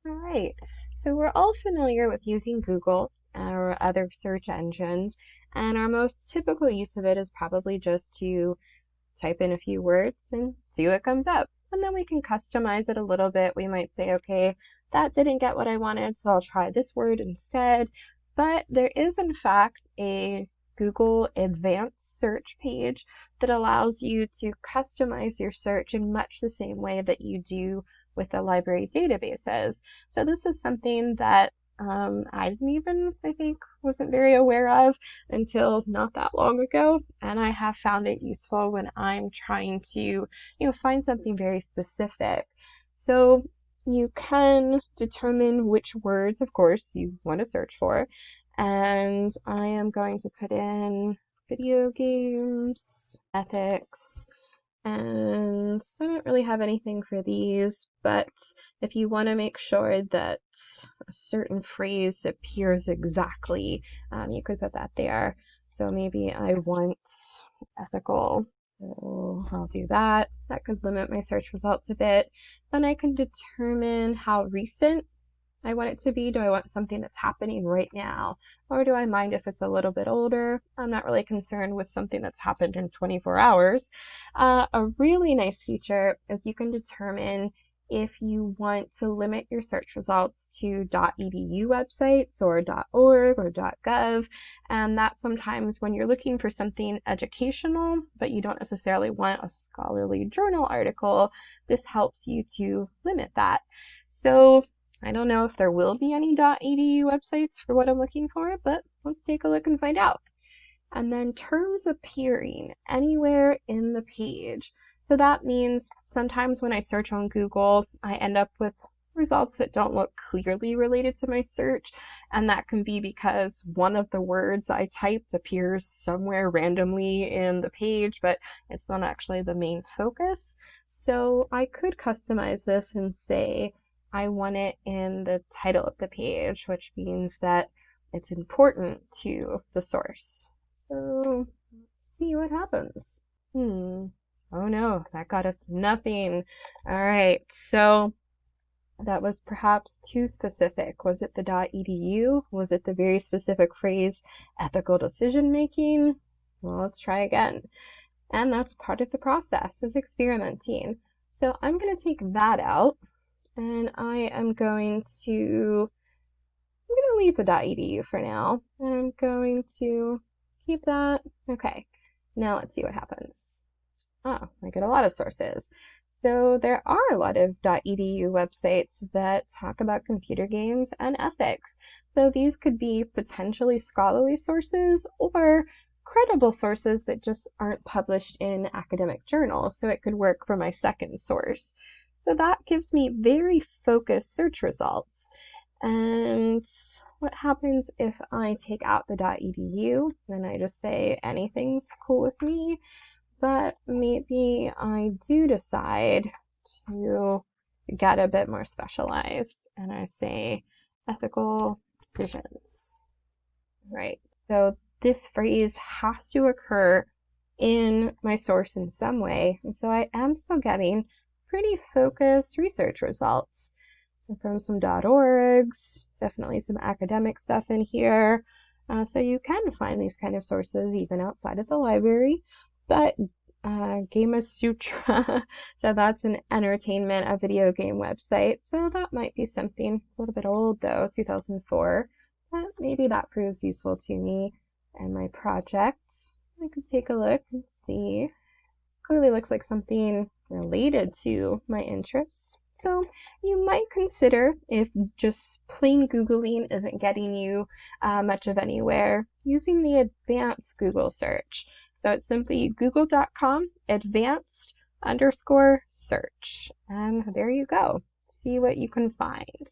All right, so we're all familiar with using Google or other search engines, and our most typical use of it is probably just to type in a few words and see what comes up. And then we can customize it a little bit. We might say, okay, that didn't get what I wanted, so I'll try this word instead. But there is, in fact, a Google Advanced Search page that allows you to customize your search in much the same way that you do with the library databases. So this is something that I didn't even, I think, wasn't very aware of until not that long ago, and I have found it useful when I'm trying to, find something very specific. So you can determine which words, of course, you want to search for, and I am going to put in video games, ethics, and I don't really have anything for these, but if you want to make sure that a certain phrase appears exactly, you could put that there. So maybe I want ethical. So I'll do that. That could limit my search results a bit. Then I can determine how recent I want it to be. Do I want something that's happening right now? Or do I mind if it's a little bit older? I'm not really concerned with something that's happened in 24 hours. A really nice feature is you can determine if you want to limit your search results to .edu websites or .org or .gov, and that sometimes when you're looking for something educational, but you don't necessarily want a scholarly journal article, this helps you to limit that. So I don't know if there will be any .edu websites for what I'm looking for, but let's take a look and find out. And then terms appearing anywhere in the page. So that means sometimes when I search on Google, I end up with results that don't look clearly related to my search, and that can be because one of the words I typed appears somewhere randomly in the page, but it's not actually the main focus. So I could customize this and say, I want it in the title of the page, which means that it's important to the source. So let's see what happens. Oh no, that got us nothing. All right, so that was perhaps too specific. Was it the .edu? Was it the very specific phrase, ethical decision making? Well, let's try again. And that's part of the process, is experimenting. So I'm going to take that out, and I am going to leave the .edu for now. And I'm going to keep that. Okay, now let's see what happens. Oh, I get a lot of sources. So there are a lot of .edu websites that talk about computer games and ethics. So these could be potentially scholarly sources or credible sources that just aren't published in academic journals. So it could work for my second source. So that gives me very focused search results. And what happens if I take out the .edu? Then I just say anything's cool with me, but maybe I do decide to get a bit more specialized and I say ethical decisions. Right. So this phrase has to occur in my source in some way, and so I am still getting pretty focused research results. So from some .orgs, definitely some academic stuff in here. So you can find these kind of sources even outside of the library, but Gama Sutra, so that's an entertainment, a video game website. So that might be something. It's a little bit old though, 2004, but maybe that proves useful to me and my project. I could take a look and see. This clearly looks like something related to my interests. So you might consider, if just plain Googling isn't getting you much of anywhere, using the advanced Google search. So it's simply google.com advanced_search. And there you go. See what you can find.